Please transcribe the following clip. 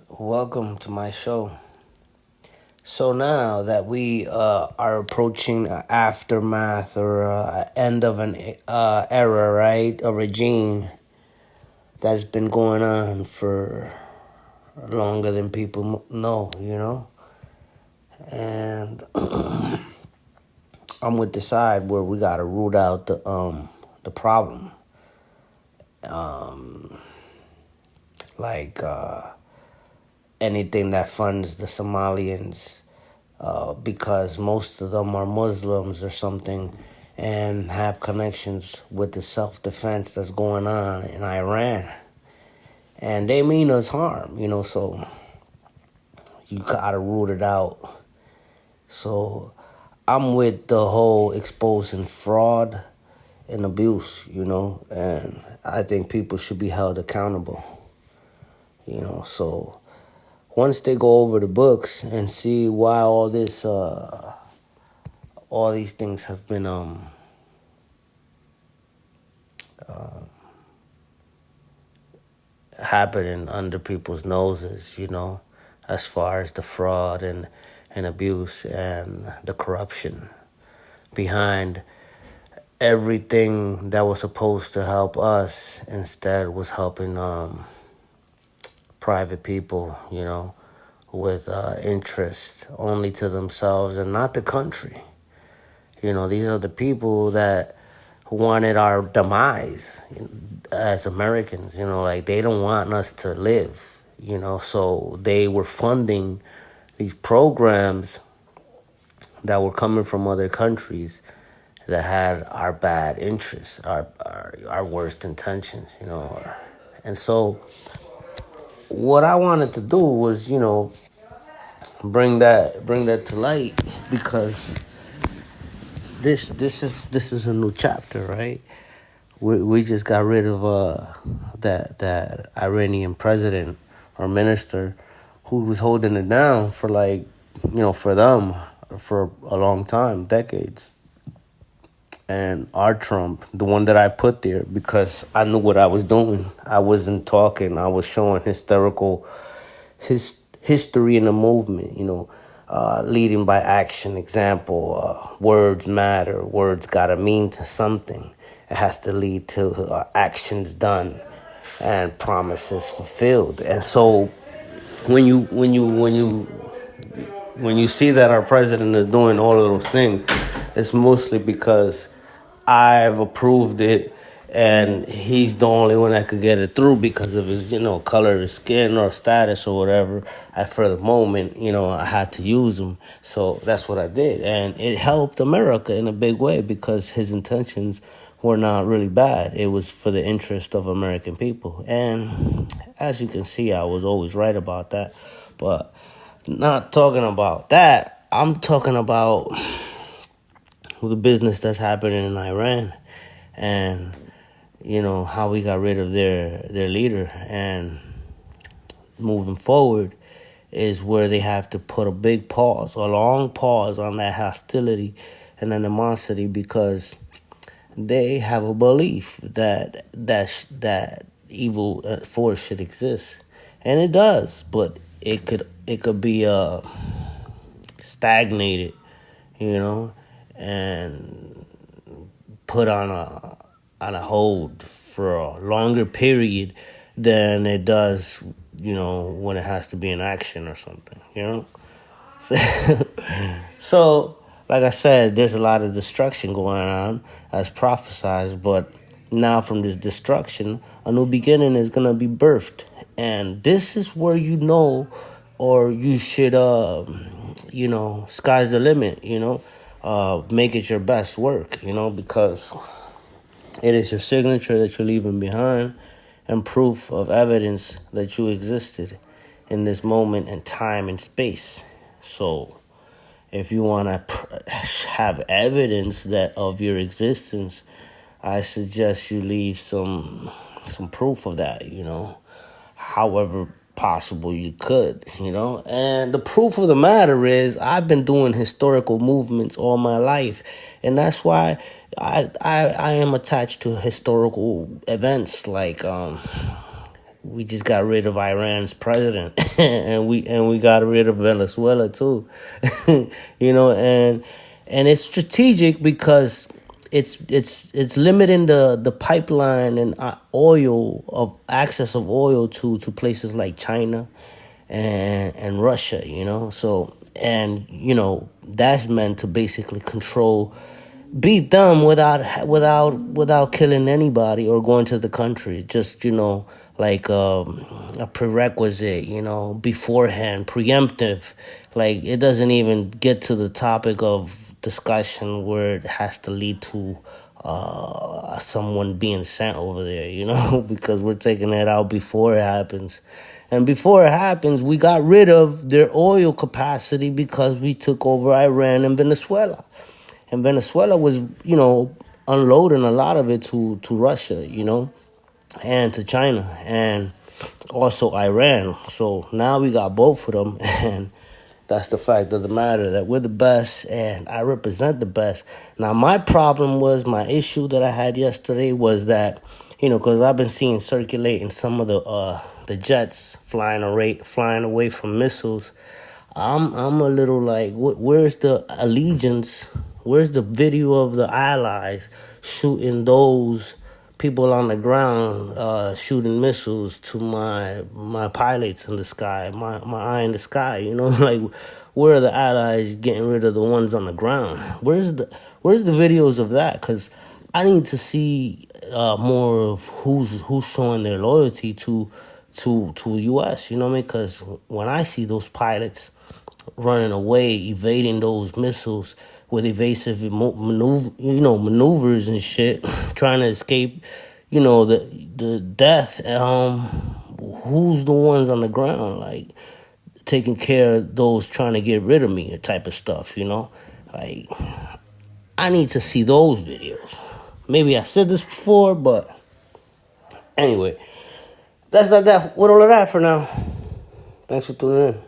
Welcome to my show. So now that we are approaching a aftermath or end of an era, right? A regime that's been going on for longer than people know, And I'm with the side where we gotta root out the problem, um, like anything that funds the Somalians because most of them are Muslims or something and have connections with the self defense that's going on in Iran. And they mean us harm, so you gotta root it out. So I'm with the whole exposing fraud and abuse, and I think people should be held accountable, So once they go over the books and see why all these things have been happening under people's noses, as far as the fraud and abuse and the corruption behind everything that was supposed to help us instead was helping private people, with interest only to themselves and not the country. These are the people that wanted our demise as Americans, like they don't want us to live, so they were funding these programs that were coming from other countries that had our bad interests, our worst intentions, And so what I wanted to do was, bring that to light because this is a new chapter, right? We just got rid of that Iranian president or minister who was holding it down for for them for a long time, decades. And our Trump, the one that I put there because I knew what I was doing. I wasn't talking. I was showing history in the movement, leading by action. Example, words matter. Words gotta mean to something. It has to lead to actions done and promises fulfilled. And so when you see that our president is doing all of those things, it's mostly because I've approved it and he's the only one that could get it through because of his, color of his skin or status or whatever. For the moment, I had to use him. So that's what I did. And it helped America in a big way because his intentions were not really bad. It was for the interest of American people. And as you can see, I was always right about that. But not talking about that, I'm talking about the business that's happening in Iran and how we got rid of their leader, and moving forward is where they have to put a long pause on that hostility and animosity because they have a belief that evil force should exist, and it does, but it could be stagnated, and put on a hold for a longer period than it does, when it has to be in action or something. So, so like I said, there's a lot of destruction going on as prophesized, but now from this destruction, a new beginning is gonna be birthed, and this is where or you should, sky's the limit. Make it your best work, because it is your signature that you're leaving behind and proof of evidence that you existed in this moment in time and space. So if you want to have evidence that of your existence, I suggest you leave some proof of that, however possible you could, you know. And the proof of the matter is I've been doing historical movements all my life, and that's why I am attached to historical events like we just got rid of Iran's president and we got rid of Venezuela too. You know, and it's strategic because it's limiting the pipeline and oil of access of oil to places like China and Russia, you know. So, and you know, that's meant to basically control, beat them without killing anybody or going to the country. Just, you know, like a prerequisite, you know, beforehand, preemptive. Like it doesn't even get to the topic of discussion where it has to lead to someone being sent over there, you know, because we're taking that out before it happens. And before it happens, we got rid of their oil capacity because we took over Iran and Venezuela. And Venezuela was, you know, unloading a lot of it to Russia, you know, and to China and also Iran. So now we got both of them, and that's the fact of the matter, that we're the best and I represent the best. Now, my problem was, my issue that I had yesterday was that, you know, because I've been seeing circulating some of the jets flying away from missiles. I'm a little like, where's the allegiance? Where's the video of the allies shooting those people on the ground, shooting missiles to my pilots in the sky, my eye in the sky? You know, like, where are the allies getting rid of the ones on the ground? Where's the videos of that? Because I need to see more of who's showing their loyalty to U.S. You know what I mean? Because when I see those pilots running away, evading those missiles with evasive maneuvers and shit, trying to escape, you know, the death. Who's the ones on the ground, like, taking care of those trying to get rid of me, type of stuff, you know? Like, I need to see those videos. Maybe I said this before, but anyway, that's not that. What all of that for now. Thanks for tuning in.